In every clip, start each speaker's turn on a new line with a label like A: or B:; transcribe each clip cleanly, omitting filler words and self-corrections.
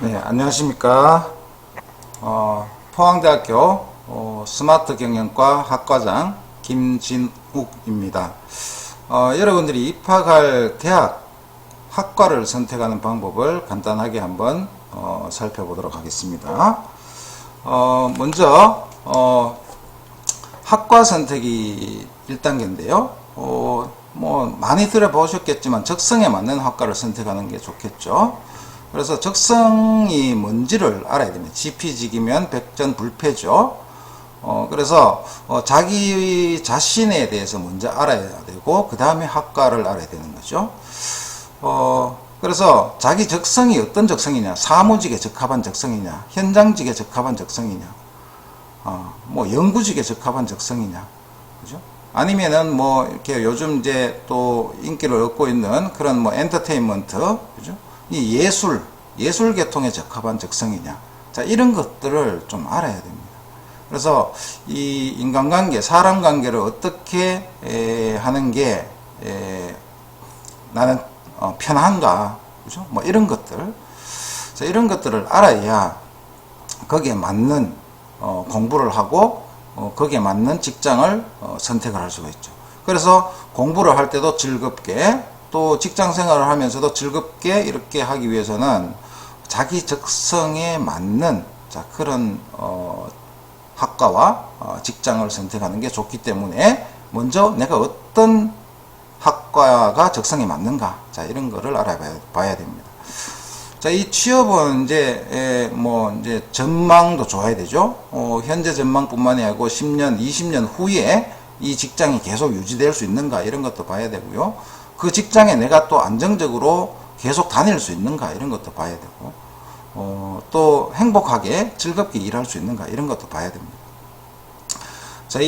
A: 네, 안녕하십니까. 포항대학교 스마트 경영과 학과장 김진욱입니다. 여러분들이 입학할 대학 학과를 선택하는 방법을 간단하게 한번 살펴보도록 하겠습니다. 먼저 학과 선택이 1단계인데요. 뭐 많이 들어보셨겠지만 적성에 맞는 학과를 선택하는 게 좋겠죠. 그래서 적성이 뭔지를 알아야 됩니다. 지피지기면 백전불패죠. 그래서 자기 자신에 대해서 먼저 알아야 되고 그 다음에 학과를 알아야 되는 거죠. 그래서 자기 적성이 어떤 적성이냐, 사무직에 적합한 적성이냐, 현장직에 적합한 적성이냐, 뭐 연구직에 적합한 적성이냐, 그죠? 아니면은 뭐 이렇게 요즘 이제 또 인기를 얻고 있는 그런 뭐 엔터테인먼트, 그죠? 이 예술 계통에 적합한 적성이냐. 자, 이런 것들을 좀 알아야 됩니다. 그래서 이 인간관계, 사람 관계를 어떻게 하는 게 나는 편한가, 그죠? 뭐 이런 것들. 자, 이런 것들을 알아야 거기에 맞는 공부를 하고 거기에 맞는 직장을 선택을 할 수가 있죠. 그래서 공부를 할 때도 즐겁게 또 직장 생활을 하면서도 즐겁게 이렇게 하기 위해서는 자기 적성에 맞는 그런 학과와 직장을 선택하는 게 좋기 때문에 먼저 내가 어떤 학과가 적성에 맞는가, 자, 이런 거를 알아봐야 됩니다. 자, 이 취업은 이제 전망도 좋아야 되죠. 현재 전망뿐만이 아니고 10년, 20년 후에 이 직장이 계속 유지될 수 있는가, 이런 것도 봐야 되고요. 그 직장에 내가 또 안정적으로 계속 다닐 수 있는가, 이런 것도 봐야 되고, 또 행복하게 즐겁게 일할 수 있는가, 이런 것도 봐야 됩니다. 자,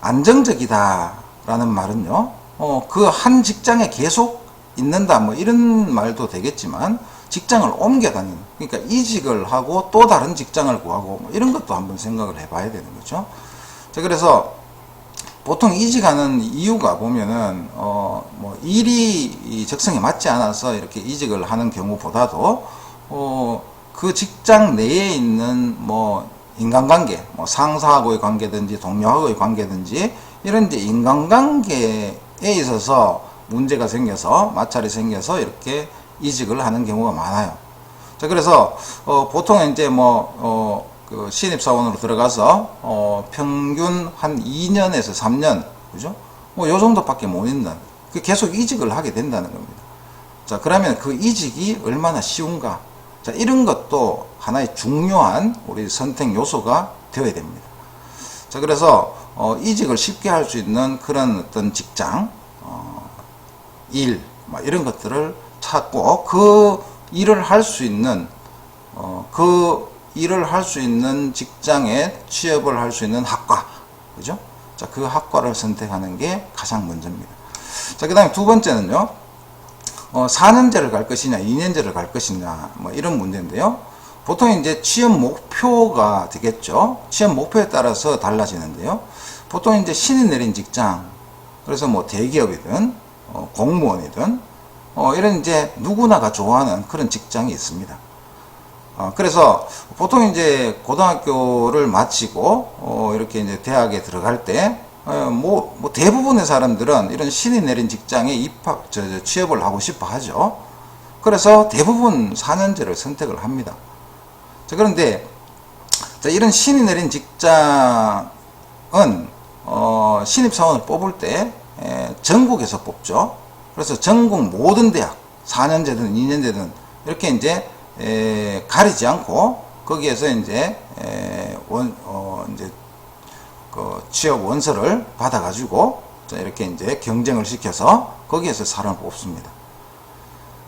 A: 안정적이다라는 말은요, 그 한 직장에 계속 있는다, 뭐 이런 말도 되겠지만, 직장을 옮겨 다니는, 그러니까 이직을 하고 또 다른 직장을 구하고, 뭐 이런 것도 한번 생각을 해봐야 되는 거죠. 자, 그래서 보통 이직하는 이유가 보면은 뭐 일이 적성에 맞지 않아서 이렇게 이직을 하는 경우보다도 그 직장 내에 있는 뭐 인간관계, 뭐 상사하고의 관계든지 동료하고의 관계든지 이런 이제 인간관계에 있어서 문제가 생겨서 마찰이 생겨서 이렇게 이직을 하는 경우가 많아요. 자, 그래서 보통 이제 그 신입사원으로 들어가서 평균 한 2년에서 3년, 그죠? 뭐 요 정도밖에 못 있는, 계속 이직을 하게 된다는 겁니다. 자, 그러면 그 이직이 얼마나 쉬운가? 자, 이런 것도 하나의 중요한 우리 선택 요소가 되어야 됩니다. 자, 그래서 이직을 쉽게 할 수 있는 그런 어떤 직장, 일, 뭐 이런 것들을 찾고 그 일을 할 수 있는 직장에 취업을 할 수 있는 학과, 그죠? 자, 그 학과를 선택하는 게 가장 먼저입니다. 자, 그 다음에 두 번째는요, 4년제를 갈 것이냐, 2년제를 갈 것이냐, 뭐 이런 문제인데요. 보통 이제 취업 목표가 되겠죠. 취업 목표에 따라서 달라지는데요. 보통 이제 신이 내린 직장, 그래서 뭐 대기업이든, 공무원이든, 이런 이제 누구나가 좋아하는 그런 직장이 있습니다. 그래서 보통 이제 고등학교를 마치고 이렇게 이제 대학에 들어갈 때 뭐 대부분의 사람들은 이런 신이 내린 직장에 취업을 하고 싶어 하죠. 그래서 대부분 4년제를 선택을 합니다. 자, 그런데 이런 신이 내린 직장은 신입사원을 뽑을 때 전국에서 뽑죠. 그래서 전국 모든 대학 4년제든 2년제든 이렇게 이제 가리지 않고 거기에서 이제 그 취업 원서를 받아가지고 이렇게 이제 경쟁을 시켜서 거기에서 사람을 뽑습니다.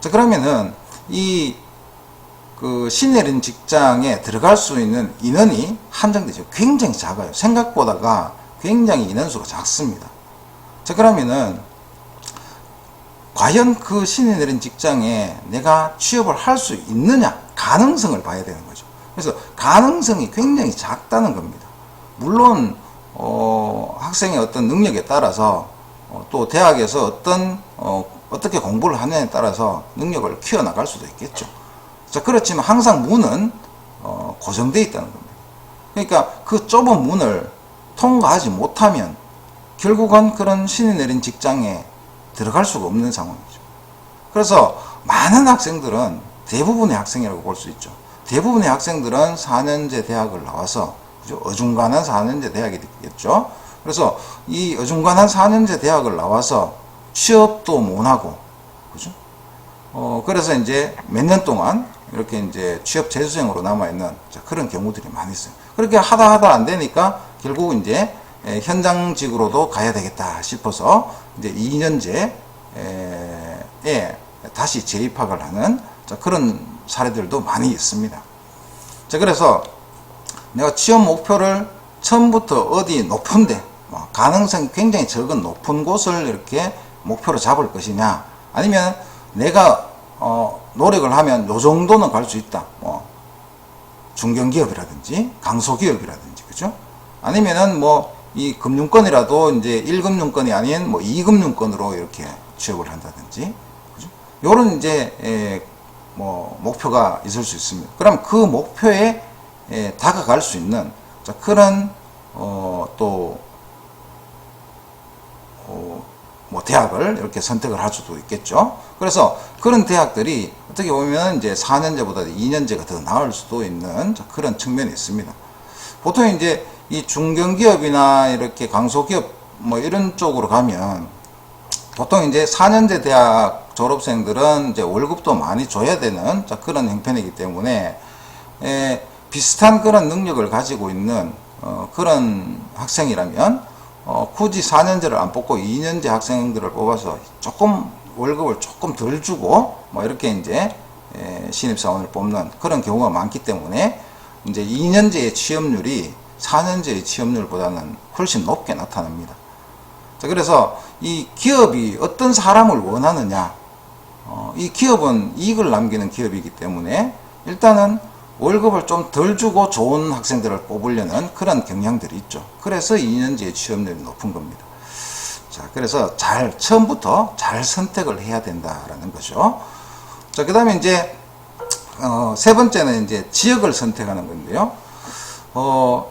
A: 자, 그러면은 그 신내린 직장에 들어갈 수 있는 인원이 한정되죠. 굉장히 작아요. 생각보다가 굉장히 인원수가 작습니다. 자, 그러면은 과연 그 신이 내린 직장에 내가 취업을 할 수 있느냐, 가능성을 봐야 되는 거죠. 그래서 가능성이 굉장히 작다는 겁니다. 물론 학생의 어떤 능력에 따라서 또 대학에서 어떻게 공부를 하느냐에 따라서 능력을 키워나갈 수도 있겠죠. 자, 그렇지만 항상 문은 고정되어 있다는 겁니다. 그러니까 그 좁은 문을 통과하지 못하면 결국은 그런 신이 내린 직장에 들어갈 수가 없는 상황이죠. 그래서 많은 학생들은, 대부분의 학생이라고 볼 수 있죠. 대부분의 학생들은 4년제 대학을 나와서, 그죠? 어중간한 4년제 대학이 되겠죠. 그래서 이 어중간한 4년제 대학을 나와서 취업도 못하고, 그죠? 그래서 이제 몇 년 동안 이렇게 이제 취업 재수생으로 남아있는 그런 경우들이 많이 있어요. 그렇게 하다 안 되니까 결국 이제 현장직으로도 가야 되겠다 싶어서 이제 2년제에 다시 재입학을 하는 그런 사례들도 많이 있습니다. 자, 그래서 내가 취업 목표를 처음부터 어디 높은데, 가능성이 굉장히 적은 높은 곳을 이렇게 목표로 잡을 것이냐, 아니면 내가 노력을 하면 요 정도는 갈 수 있다. 중견기업이라든지 강소기업이라든지, 그죠? 아니면은 이 금융권이라도 이제 1금융권이 아닌 2금융권으로 이렇게 취업을 한다든지, 그죠? 요런 이제 목표가 있을 수 있습니다. 그럼 그 목표에 다가갈 수 있는 그런 대학을 이렇게 선택을 할 수도 있겠죠. 그래서 그런 대학들이 어떻게 보면 이제 4년제보다 2년제가 더 나을 수도 있는 그런 측면이 있습니다. 보통 이제 이 중견기업이나 이렇게 강소기업 이런 쪽으로 가면 보통 이제 4년제 대학 졸업생들은 이제 월급도 많이 줘야 되는 그런 형편이기 때문에 비슷한 그런 능력을 가지고 있는 그런 학생이라면 굳이 4년제를 안 뽑고 2년제 학생들을 뽑아서 월급을 조금 덜 주고 이렇게 이제 신입사원을 뽑는 그런 경우가 많기 때문에 이제 2년제의 취업률이 4년제의 취업률보다는 훨씬 높게 나타납니다. 자, 그래서 이 기업이 어떤 사람을 원하느냐, 이 기업은 이익을 남기는 기업이기 때문에 일단은 월급을 좀 덜 주고 좋은 학생들을 뽑으려는 그런 경향들이 있죠. 그래서 2년제의 취업률이 높은 겁니다. 자, 그래서 처음부터 잘 선택을 해야 된다라는 거죠. 자, 그 다음에 이제, 세 번째는 이제 지역을 선택하는 건데요.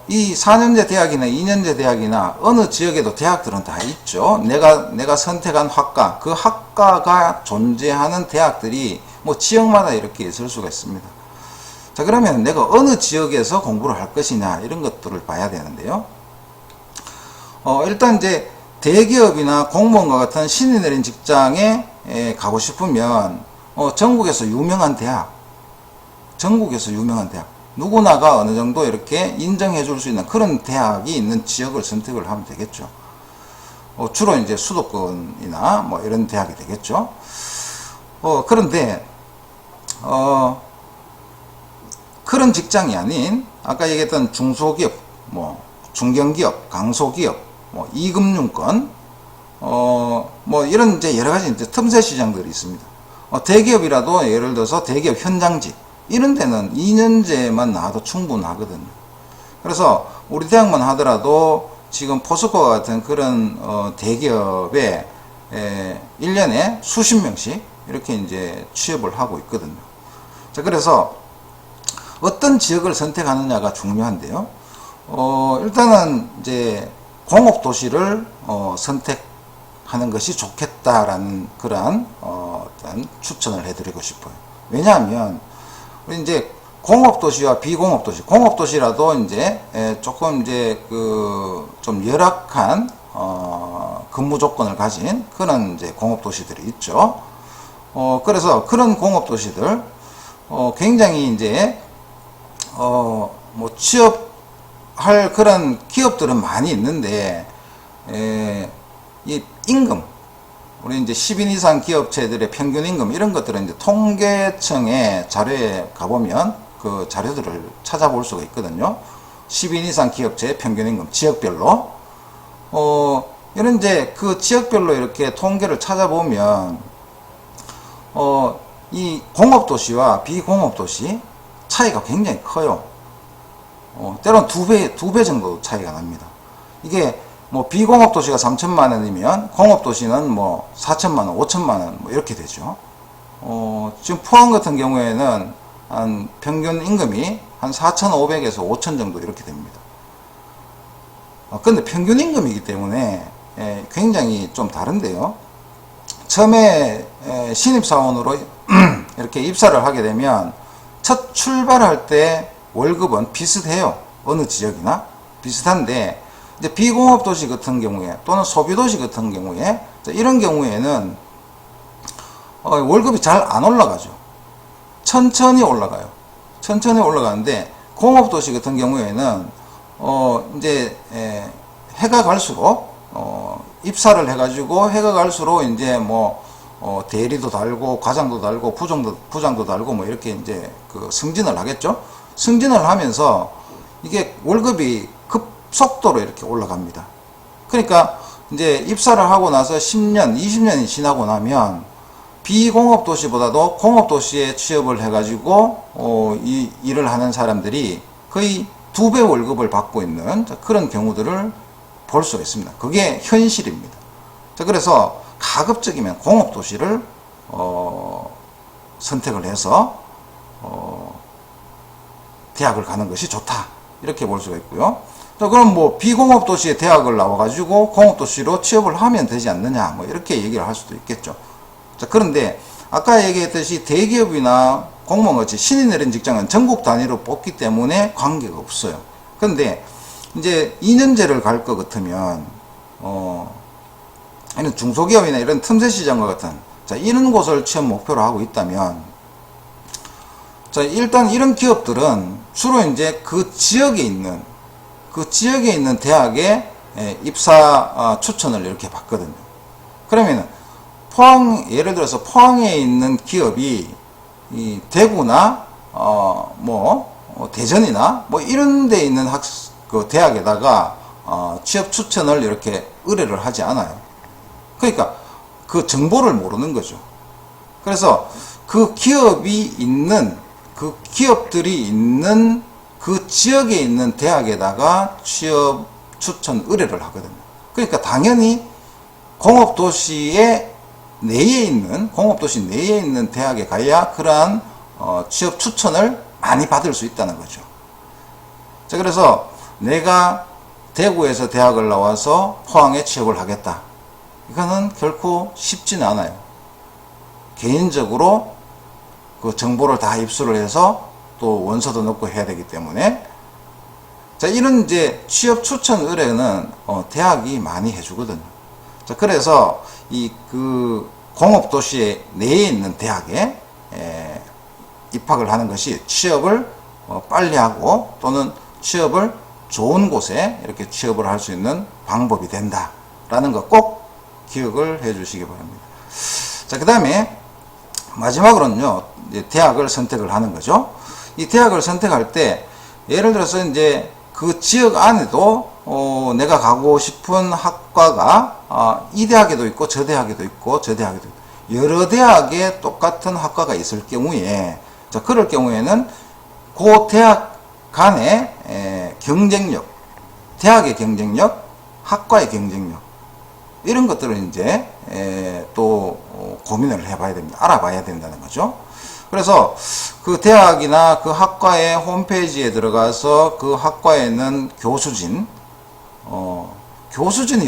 A: 이 4년제 대학이나 2년제 대학이나 어느 지역에도 대학들은 다 있죠. 내가 선택한 학과, 그 학과가 존재하는 대학들이 지역마다 이렇게 있을 수가 있습니다. 자, 그러면 내가 어느 지역에서 공부를 할 것이냐, 이런 것들을 봐야 되는데요. 일단 이제 대기업이나 공무원과 같은 신이 내린 직장에 가고 싶으면 전국에서 유명한 대학, 누구나가 어느 정도 이렇게 인정해 줄 수 있는 그런 대학이 있는 지역을 선택을 하면 되겠죠. 주로 이제 수도권이나 이런 대학이 되겠죠. 그런데 그런 직장이 아닌 아까 얘기했던 중소기업, 중견기업, 강소기업, 2금융권, 이런 이제 여러 가지 이제 틈새 시장들이 있습니다. 대기업이라도 예를 들어서 대기업 현장직, 이런 데는 2년제만 나와도 충분하거든요. 그래서 우리 대학만 하더라도 지금 포스코와 같은 그런 대기업에 1년에 수십 명씩 이렇게 이제 취업을 하고 있거든요. 자, 그래서 어떤 지역을 선택하느냐가 중요한데요. 일단은 이제 공업도시를 선택하는 것이 좋겠다라는 그러한 어떤 추천을 해드리고 싶어요. 왜냐하면 우리 이제 공업도시와 비공업도시, 공업도시라도 이제 조금 이제 좀 열악한 근무 조건을 가진 그런 이제 공업도시들이 있죠. 그래서 그런 공업도시들 굉장히 이제 취업할 그런 기업들은 많이 있는데, 이 임금, 우리 이제 10인 이상 기업체들의 평균 임금, 이런 것들은 이제 통계청의 자료에 가보면 그 자료들을 찾아볼 수가 있거든요. 10인 이상 기업체의 평균 임금, 지역별로. 이런 이제 그 지역별로 이렇게 통계를 찾아보면, 이 공업도시와 비공업도시, 차이가 굉장히 커요. 때로는 두 배 정도 차이가 납니다. 이게 비공업도시가 3천만 원이면 공업도시는 4천만 원, 5천만 원 이렇게 되죠. 지금 포항 같은 경우에는 한 평균 임금이 한 4,500에서 5,000 정도 이렇게 됩니다. 근데 평균 임금이기 때문에 굉장히 좀 다른데요. 처음에 신입사원으로 이렇게 입사를 하게 되면 첫 출발할 때 월급은 비슷해요. 어느 지역이나 비슷한데, 이제 비공업도시 같은 경우에 또는 소비도시 같은 경우에 이런 경우에는 월급이 잘 안 올라가죠. 천천히 올라가요. 천천히 올라가는데, 공업도시 같은 경우에는 이제 해가 갈수록 입사를 해가지고 해가 갈수록 이제 뭐 대리도 달고 과장도 달고 부장도 달고 뭐 이렇게 이제 그 승진을 하겠죠. 승진을 하면서 이게 월급이 급속도로 이렇게 올라갑니다. 그러니까 이제 입사를 하고 나서 10년, 20년이 지나고 나면 비공업도시보다도 공업도시에 취업을 해가지고 이 일을 하는 사람들이 거의 2배 월급을 받고 있는 그런 경우들을 볼 수가 있습니다. 그게 현실입니다. 그래서 가급적이면 공업도시를 선택을 해서 대학을 가는 것이 좋다, 이렇게 볼 수가 있고요. 자, 그럼 뭐 비공업도시에 대학을 나와가지고 공업도시로 취업을 하면 되지 않느냐, 뭐 이렇게 얘기를 할 수도 있겠죠. 자, 그런데 아까 얘기했듯이 대기업이나 공무원같이 신이 내린 직장은 전국 단위로 뽑기 때문에 관계가 없어요. 그런데 이제 2년제를 갈 것 같으면 아니면 중소기업이나 이런 틈새 시장과 같은, 자, 이런 곳을 취업 목표로 하고 있다면, 자, 일단 이런 기업들은 주로 이제 그 지역에 있는 대학에 입사 추천을 이렇게 받거든요. 그러면은 예를 들어서 포항에 있는 기업이 이 대구나 대전이나 뭐 이런 데 있는 그 대학에다가 취업 추천을 이렇게 의뢰를 하지 않아요. 그러니까 그 정보를 모르는 거죠. 그래서 그 기업들이 있는 그 지역에 있는 대학에다가 취업 추천 의뢰를 하거든요. 그러니까 당연히 공업도시 내에 있는 대학에 가야 그러한 취업 추천을 많이 받을 수 있다는 거죠. 자, 그래서 내가 대구에서 대학을 나와서 포항에 취업을 하겠다, 이거는 결코 쉽지는 않아요. 개인적으로 그 정보를 다 입수를 해서 또 원서도 넣고 해야 되기 때문에, 자, 이런 이제 취업 추천 의뢰는 대학이 많이 해주거든요. 자, 그래서 그 공업도시 내에 있는 대학에 입학을 하는 것이 취업을 빨리 하고 또는 취업을 좋은 곳에 이렇게 취업을 할 수 있는 방법이 된다라는 거 꼭 기억을 해 주시기 바랍니다. 자, 그 다음에 마지막으로는요, 이제 대학을 선택을 하는 거죠. 이 대학을 선택할 때 예를 들어서 이제 그 지역 안에도 내가 가고 싶은 학과가 이 대학에도 있고 저 대학에도 있고 저 대학에도 있고 여러 대학에 똑같은 학과가 있을 경우에, 자, 그럴 경우에는 그 대학 간의 경쟁력, 대학의 경쟁력, 학과의 경쟁력, 이런 것들을 이제 또 고민을 해봐야 됩니다. 알아봐야 된다는 거죠. 그래서 그 대학이나 그 학과의 홈페이지에 들어가서 그 학과에 있는 교수진이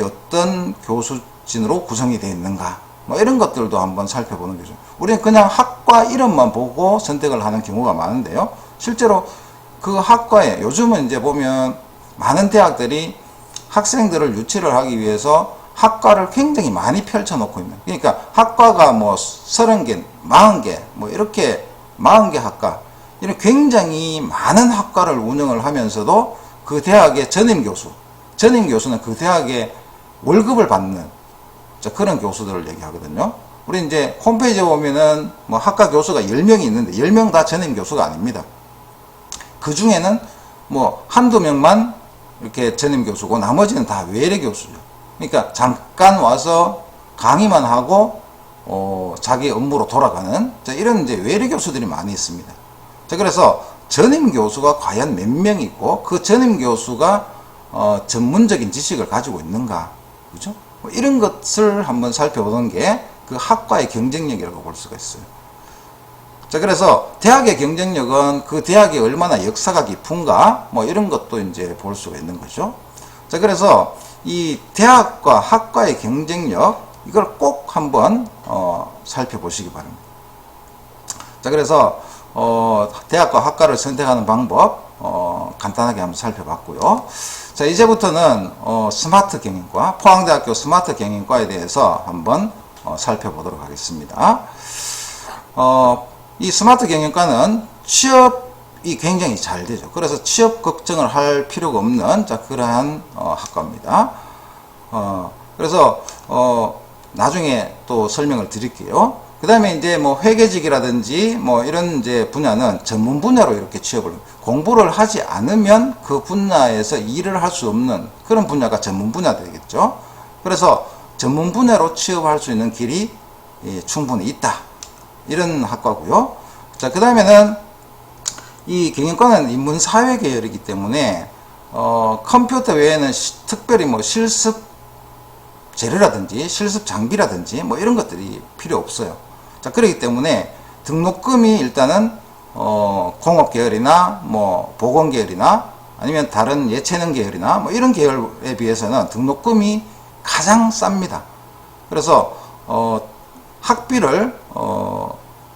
A: 어떤 교수진으로 구성이 되어 있는가, 뭐 이런 것들도 한번 살펴보는 거죠. 우리는 그냥 학과 이름만 보고 선택을 하는 경우가 많은데요. 실제로 그 학과에 요즘은 이제 보면 많은 대학들이 학생들을 유치를 하기 위해서 학과를 굉장히 많이 펼쳐놓고 있는, 그러니까 학과가 뭐 30개, 40개, 뭐 이렇게 40개 학과, 이런 굉장히 많은 학과를 운영을 하면서도 그 대학의 전임교수는 그 대학의 월급을 받는, 자, 그런 교수들을 얘기하거든요. 우리 이제 홈페이지에 보면은 뭐 학과 교수가 10명이 있는데 10명 다 전임교수가 아닙니다. 그 중에는 뭐 한두 명만 이렇게 전임교수고 나머지는 다 외래 교수죠. 그러니까 잠깐 와서 강의만 하고 자기 업무로 돌아가는, 자, 이런 이제 외래 교수들이 많이 있습니다. 자, 그래서 전임 교수가 과연 몇 명 있고 그 전임 교수가 전문적인 지식을 가지고 있는가, 그죠? 뭐 이런 것을 한번 살펴보는 게 그 학과의 경쟁력이라고 볼 수가 있어요. 자, 그래서 대학의 경쟁력은 그 대학이 얼마나 역사가 깊은가, 뭐 이런 것도 이제 볼 수가 있는 거죠. 자, 그래서 이 대학과 학과의 경쟁력, 이걸 꼭 한번, 살펴보시기 바랍니다. 자, 그래서, 대학과 학과를 선택하는 방법, 간단하게 한번 살펴봤고요. 자, 이제부터는, 스마트 경영과, 포항대학교 스마트 경영과에 대해서 한번, 살펴보도록 하겠습니다. 이 스마트 경영과는 취업이 굉장히 잘 되죠. 그래서 취업 걱정을 할 필요가 없는, 자, 그러한, 학과입니다. 그래서, 나중에 또 설명을 드릴게요. 그 다음에 이제 뭐 회계직이라든지 뭐 이런 이제 분야는 전문 분야로 이렇게 취업을, 공부를 하지 않으면 그 분야에서 일을 할 수 없는 그런 분야가 전문 분야 되겠죠. 그래서 전문 분야로 취업할 수 있는 길이 충분히 있다. 이런 학과고요. 자, 그 다음에는 이 경영과는 인문사회 계열이기 때문에 컴퓨터 외에는 특별히 뭐 실습 재료라든지 실습 장비라든지 뭐 이런 것들이 필요 없어요. 자, 그렇기 때문에 등록금이 일단은 공업 계열이나 뭐 보건 계열이나 아니면 다른 예체능 계열이나 뭐 이런 계열에 비해서는 등록금이 가장 쌉니다. 그래서 학비를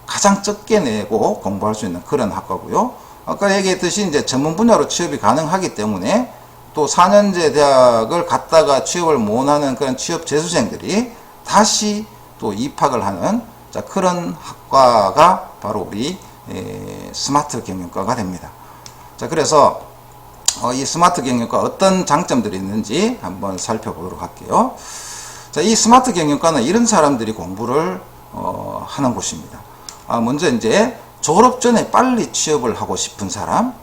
A: 가장 적게 내고 공부할 수 있는 그런 학과고요. 아까 얘기했듯이 이제 전문 분야로 취업이 가능하기 때문에 또 4년제 대학을 갔다가 취업을 못하는 그런 취업 재수생들이 다시 또 입학을 하는, 자, 그런 학과가 바로 우리 스마트 경영과가 됩니다. 자, 그래서 이 스마트 경영과 어떤 장점들이 있는지 한번 살펴보도록 할게요. 자, 이 스마트 경영과는 이런 사람들이 공부를 하는 곳입니다. 먼저 이제 졸업 전에 빨리 취업을 하고 싶은 사람,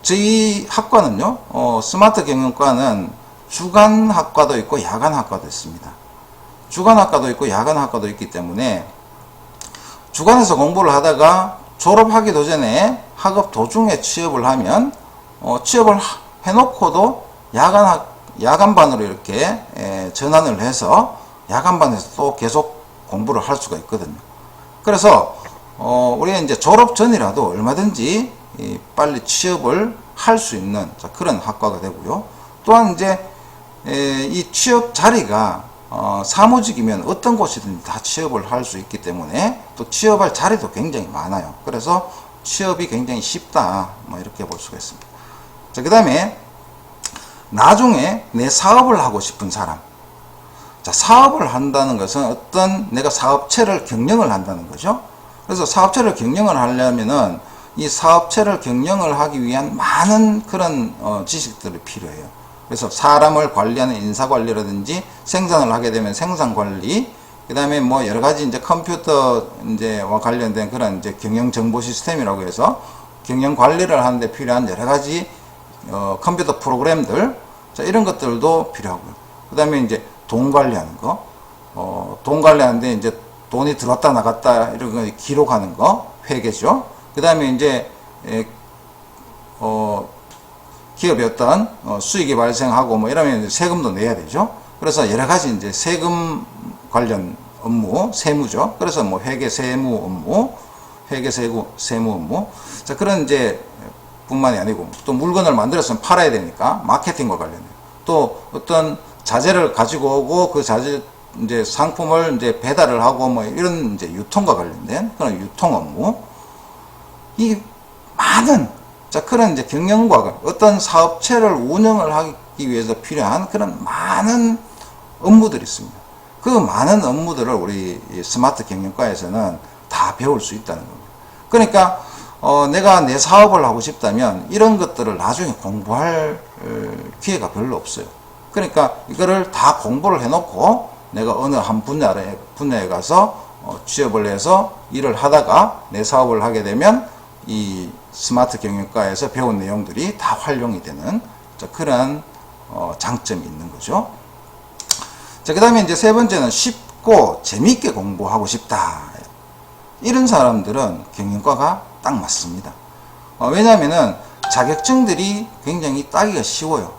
A: 저희 학과는요, 스마트 경영과는 주간학과도 있고 야간학과도 있습니다. 주간학과도 있고 야간학과도 있기 때문에 주간에서 공부를 하다가 졸업하기도 전에 학업 도중에 취업을 하면 취업을 해놓고도 야간반으로 이렇게 전환을 해서 야간반에서 또 계속 공부를 할 수가 있거든요. 그래서 우리가 이제 졸업 전이라도 얼마든지 빨리 취업을 할 수 있는, 자, 그런 학과가 되고요. 또한 이제 이 취업 자리가 사무직이면 어떤 곳이든 다 취업을 할 수 있기 때문에 또 취업할 자리도 굉장히 많아요. 그래서 취업이 굉장히 쉽다, 뭐 이렇게 볼 수가 있습니다. 자, 그 다음에 나중에 내 사업을 하고 싶은 사람, 자, 사업을 한다는 것은 어떤 내가 사업체를 경영을 한다는 거죠. 그래서 사업체를 경영을 하려면은 이 사업체를 경영을 하기 위한 많은 그런 지식들이 필요해요. 그래서 사람을 관리하는 인사관리라든지 생산을 하게 되면 생산관리, 그 다음에 뭐 여러 가지 이제 컴퓨터 이제와 관련된 그런 이제 경영 정보 시스템이라고 해서 경영 관리를 하는데 필요한 여러 가지 컴퓨터 프로그램들, 자, 이런 것들도 필요하고요. 그 다음에 이제 돈 관리하는 거, 돈 관리하는데 이제 돈이 들어왔다 나갔다 이런 거 기록하는 거, 회계죠. 그 다음에 이제 기업의 어떤 수익이 발생하고 뭐 이러면 세금도 내야 되죠. 그래서 여러 가지 이제 세금 관련 업무, 세무죠. 그래서 뭐 회계 세무 업무, 회계 세무 업무. 자, 그런 이제 뿐만이 아니고 또 물건을 만들었으면 팔아야 되니까 마케팅과 관련해요. 또 어떤 자재를 가지고 오고 그 자재 이제 상품을 이제 배달을 하고 뭐 이런 이제 유통과 관련된 그런 유통 업무. 이 많은, 자, 그런 이제 경영과 어떤 사업체를 운영을 하기 위해서 필요한 그런 많은 업무들이 있습니다. 그 많은 업무들을 우리 스마트 경영과에서는 다 배울 수 있다는 겁니다. 그러니까 내가 내 사업을 하고 싶다면 이런 것들을 나중에 공부할 기회가 별로 없어요. 그러니까 이거를 다 공부를 해놓고 내가 어느 한 분야에 가서 취업을 해서 일을 하다가 내 사업을 하게 되면 이 스마트 경영과에서 배운 내용들이 다 활용이 되는, 자, 그런 장점이 있는 거죠. 자, 그 다음에 이제 세 번째는 쉽고 재미있게 공부하고 싶다. 이런 사람들은 경영과가 딱 맞습니다. 왜냐하면은 자격증들이 굉장히 따기가 쉬워요.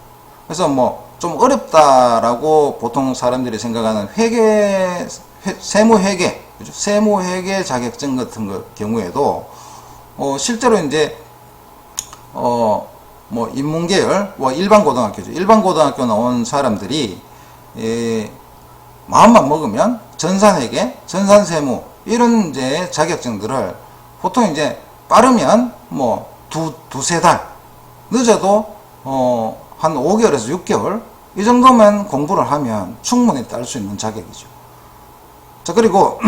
A: 그래서 뭐 좀 어렵다라고 보통 사람들이 생각하는 세무회계, 그죠? 세무회계 자격증 같은 경우에도, 실제로 이제, 뭐, 인문계열, 뭐, 일반 고등학교죠. 일반 고등학교 나온 사람들이, 마음만 먹으면 전산회계, 전산세무, 이런 이제 자격증들을 보통 이제 빠르면 뭐, 두세 달, 늦어도, 한 5개월에서 6개월, 이 정도면 공부를 하면 충분히 딸 수 있는 자격이죠. 자, 그리고,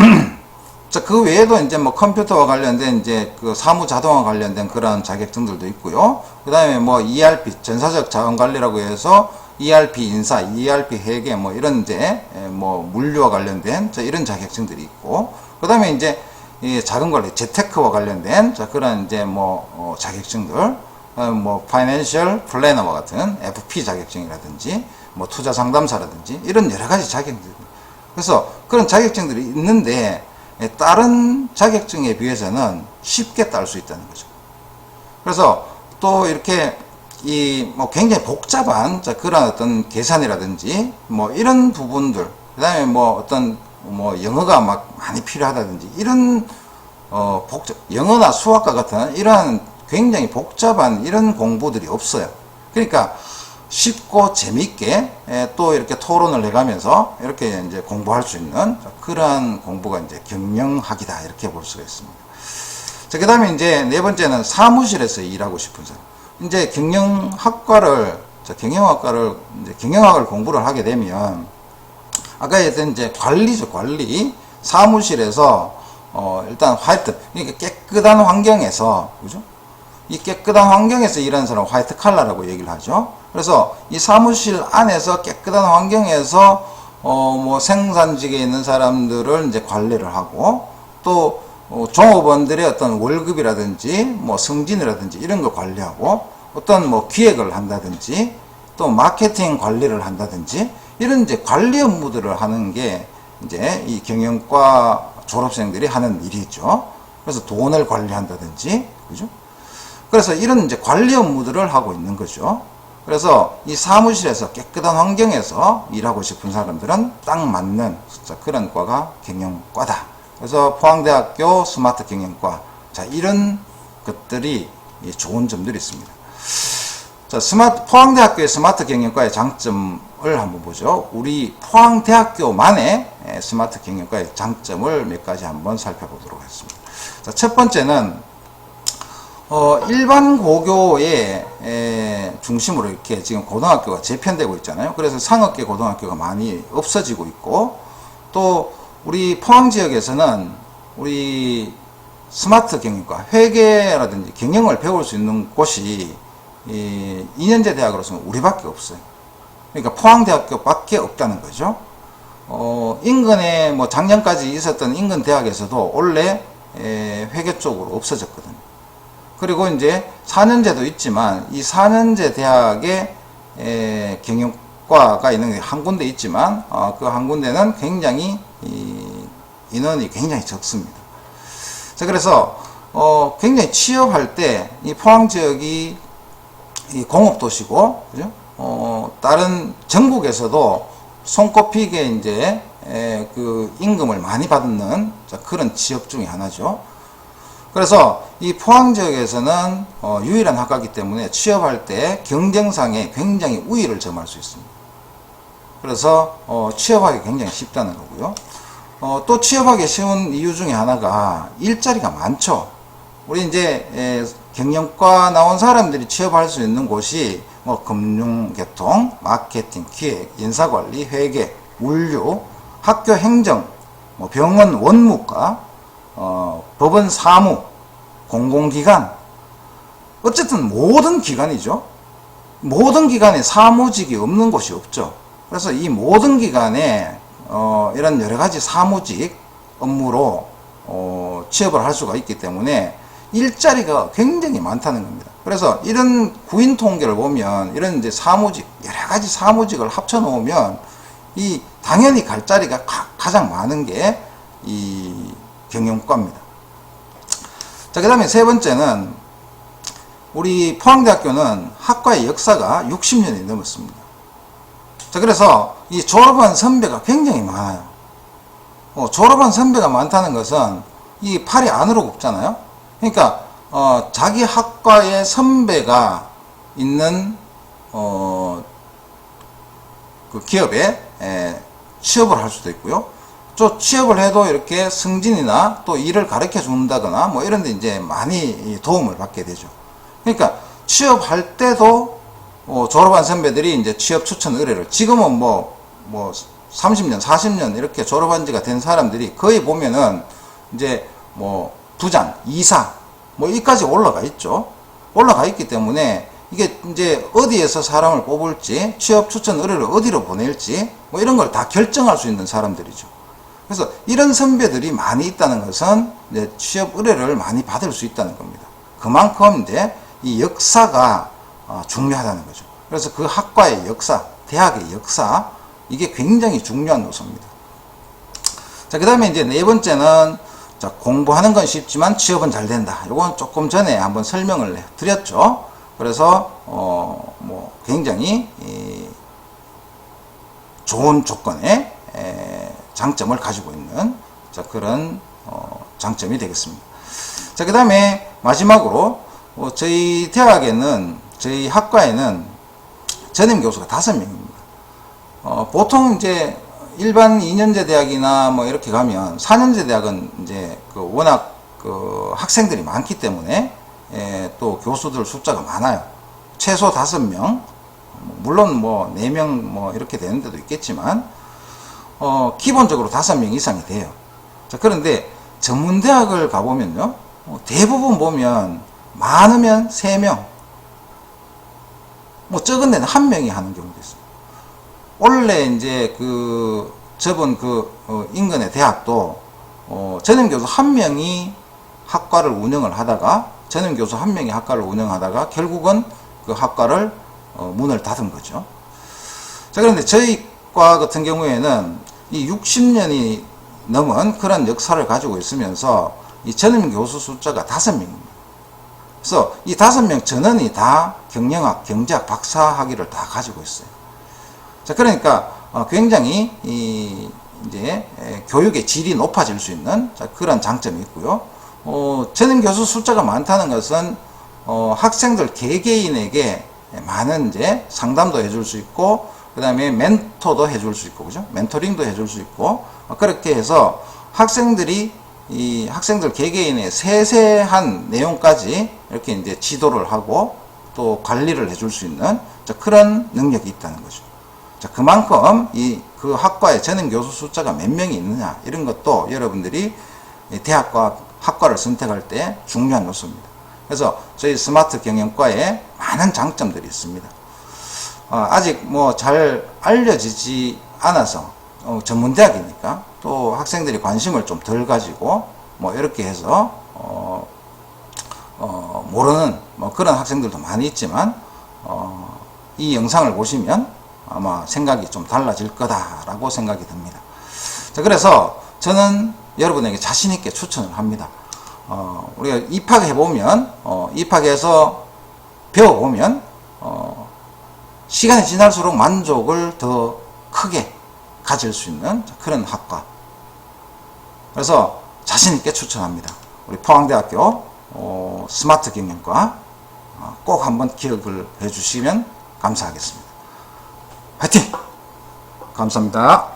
A: 자, 그 외에도 이제 뭐 컴퓨터와 관련된 이제 그 사무 자동화 관련된 그런 자격증들도 있고요. 그 다음에 뭐 ERP, 전사적 자원 관리라고 해서 ERP 인사, ERP 회계 뭐 이런 이제 뭐 물류와 관련된 이런 자격증들이 있고, 그 다음에 이제 이 자금 관리, 재테크와 관련된 자, 그런 이제 뭐 자격증들, 뭐 파이낸셜 플래너와 같은 FP 자격증이라든지 뭐 투자 상담사라든지 이런 여러 가지 자격증들. 그래서 그런 자격증들이 있는데 다른 자격증에 비해서는 쉽게 딸 수 있다는 거죠. 그래서 또 이렇게 이 뭐 굉장히 복잡한 그런 어떤 계산이라든지 뭐 이런 부분들, 그 다음에 뭐 어떤 뭐 영어가 막 많이 필요하다든지 이런 영어나 수학과 같은 이러한 굉장히 복잡한 이런 공부들이 없어요. 그러니까 쉽고 재밌게 또 이렇게 토론을 해가면서 이렇게 이제 공부할 수 있는 그러한 공부가 이제 경영학이다, 이렇게 볼 수가 있습니다. 자, 그 다음에 이제 네 번째는 사무실에서 일하고 싶은 사람. 이제 경영학과를 이제 경영학을 공부를 하게 되면 아까 했던 이제 관리죠, 관리. 사무실에서 일단 화이트, 그러니까 깨끗한 환경에서, 그죠? 이 깨끗한 환경에서 일하는 사람은 화이트 칼라라고 얘기를 하죠. 그래서 이 사무실 안에서 깨끗한 환경에서 뭐 생산직에 있는 사람들을 이제 관리를 하고, 또 종업원들의 어떤 월급이라든지 뭐 승진이라든지 이런 거 관리하고, 어떤 뭐 기획을 한다든지 또 마케팅 관리를 한다든지 이런 이제 관리 업무들을 하는 게 이제 이 경영과 졸업생들이 하는 일이죠. 그래서 돈을 관리한다든지, 그죠? 그래서 이런 이제 관리 업무들을 하고 있는 거죠. 그래서 이 사무실에서 깨끗한 환경에서 일하고 싶은 사람들은 딱 맞는 그런 과가 경영과다. 그래서 포항대학교 스마트 경영과, 자, 이런 것들이 좋은 점들이 있습니다. 자, 포항대학교의 스마트 경영과의 장점을 한번 보죠. 우리 포항대학교만의 스마트 경영과의 장점을 몇 가지 한번 살펴보도록 하겠습니다. 자, 첫 번째는 일반 고교의 중심으로 이렇게 지금 고등학교가 재편되고 있잖아요. 그래서 상업계 고등학교가 많이 없어지고 있고, 또 우리 포항 지역에서는 우리 스마트 경영과, 회계라든지 경영을 배울 수 있는 곳이 2년제 대학으로서는 우리밖에 없어요. 그러니까 포항대학교밖에 없다는 거죠. 인근에 뭐 작년까지 있었던 인근 대학에서도 원래 회계 쪽으로 없어졌거든요. 그리고 이제 4년제도 있지만 이 4년제 대학에 경영과가 있는 게 한 군데 있지만 그 한 군데는 굉장히 인원이 굉장히 적습니다. 자, 그래서 굉장히 취업할 때 이 포항 지역이 이 공업도시고, 그죠? 다른 전국에서도 손꼽히게 이제 그 임금을 많이 받는 그런 지역 중에 하나죠. 그래서 이 포항 지역에서는 유일한 학과이기 때문에 취업할 때 경쟁상에 굉장히 우위를 점할 수 있습니다. 그래서 취업하기 굉장히 쉽다는 거고요. 또 취업하기 쉬운 이유 중에 하나가 일자리가 많죠. 우리 이제 경영과 나온 사람들이 취업할 수 있는 곳이 뭐 금융계통, 마케팅, 기획, 인사관리, 회계, 물류, 학교 행정, 뭐 병원 원무과, 법원 사무, 공공기관, 어쨌든 모든 기관이죠. 모든 기관에 사무직이 없는 곳이 없죠. 그래서 이 모든 기관에 이런 여러 가지 사무직 업무로 취업을 할 수가 있기 때문에 일자리가 굉장히 많다는 겁니다. 그래서 이런 구인 통계를 보면 이런 이제 사무직, 여러 가지 사무직을 합쳐 놓으면 이 당연히 갈 자리가 가장 많은 게 이 경영과입니다. 자, 그 다음에 세 번째는 우리 포항대학교는 학과의 역사가 60년이 넘었습니다. 자, 그래서 이 졸업한 선배가 굉장히 많아요. 졸업한 선배가 많다는 것은 이 팔이 안으로 굽잖아요. 그러니까 자기 학과의 선배가 있는 그 기업에 취업을 할 수도 있고요. 또 취업을 해도 이렇게 승진이나 또 일을 가르쳐 준다거나 뭐 이런 데 이제 많이 도움을 받게 되죠. 그러니까 취업할 때도 졸업한 선배들이 이제 취업 추천 의뢰를, 지금은 뭐 30년, 40년 이렇게 졸업한 지가 된 사람들이 거의 보면은 이제 뭐 부장, 이사 뭐 이까지 올라가 있죠. 올라가 있기 때문에 이게 이제 어디에서 사람을 뽑을지, 취업 추천 의뢰를 어디로 보낼지 뭐 이런 걸 다 결정할 수 있는 사람들이죠. 그래서 이런 선배들이 많이 있다는 것은 이제 취업 의뢰를 많이 받을 수 있다는 겁니다. 그만큼 이제 이 역사가 중요하다는 거죠. 그래서 그 학과의 역사, 대학의 역사, 이게 굉장히 중요한 요소입니다. 자, 그 다음에 이제 네 번째는, 자, 공부하는 건 쉽지만 취업은 잘 된다. 이건 조금 전에 한번 설명을 드렸죠. 그래서 뭐 굉장히 좋은 조건의 장점을 가지고 있는, 자, 그런 장점이 되겠습니다. 자, 그 다음에 마지막으로 저희 대학에는, 저희 학과에는 전임 교수가 5명입니다. 보통 이제 일반 2년제 대학이나 뭐 이렇게 가면 4년제 대학은 이제 그 워낙 그 학생들이 많기 때문에 또 교수들 숫자가 많아요. 최소 5명, 물론 뭐 4명 뭐 이렇게 되는 데도 있겠지만 기본적으로 5명 이상이 돼요. 자, 그런데 전문대학을 가보면요, 대부분 보면 많으면 3명, 뭐 적은 데는 1명이 하는 경우도 있어요. 원래 이제 그 저번 그 인근의 대학도 전임 교수 1명이 학과를 운영을 하다가, 전임 교수 1명이 학과를 운영하다가 결국은 그 학과를 문을 닫은 거죠. 자, 그런데 저희 과 같은 경우에는 이 60년이 넘은 그런 역사를 가지고 있으면서 이 전임 교수 숫자가 5명입니다. 그래서 이 5명 전원이 다 경영학, 경제학 박사학위를 다 가지고 있어요. 자, 그러니까 굉장히 이제 교육의 질이 높아질 수 있는, 자, 그런 장점이 있고요. 전임 교수 숫자가 많다는 것은 학생들 개개인에게 많은 이제 상담도 해줄 수 있고, 그 다음에 멘토도 해줄 수 있고, 그죠? 멘토링도 해줄 수 있고, 그렇게 해서 학생들이 이 학생들 개개인의 세세한 내용까지 이렇게 이제 지도를 하고 또 관리를 해줄 수 있는, 자, 그런 능력이 있다는 거죠. 자, 그만큼 그 학과의 전임 교수 숫자가 몇 명이 있느냐, 이런 것도 여러분들이 대학과 학과를 선택할 때 중요한 요소입니다. 그래서 저희 스마트 경영과에 많은 장점들이 있습니다. 아직 뭐 잘 알려지지 않아서 전문대학이니까 또 학생들이 관심을 좀 덜 가지고 뭐 이렇게 해서 모르는 뭐 그런 학생들도 많이 있지만 이 영상을 보시면 아마 생각이 좀 달라질 거다라고 생각이 듭니다. 자, 그래서 저는 여러분에게 자신 있게 추천을 합니다. 우리가 입학해보면 입학해서 배워보면 시간이 지날수록 만족을 더 크게 가질 수 있는 그런 학과. 그래서 자신 있게 추천합니다. 우리 포항대학교 스마트 경영과 꼭 한번 기억을 해주시면 감사하겠습니다. 화이팅! 감사합니다.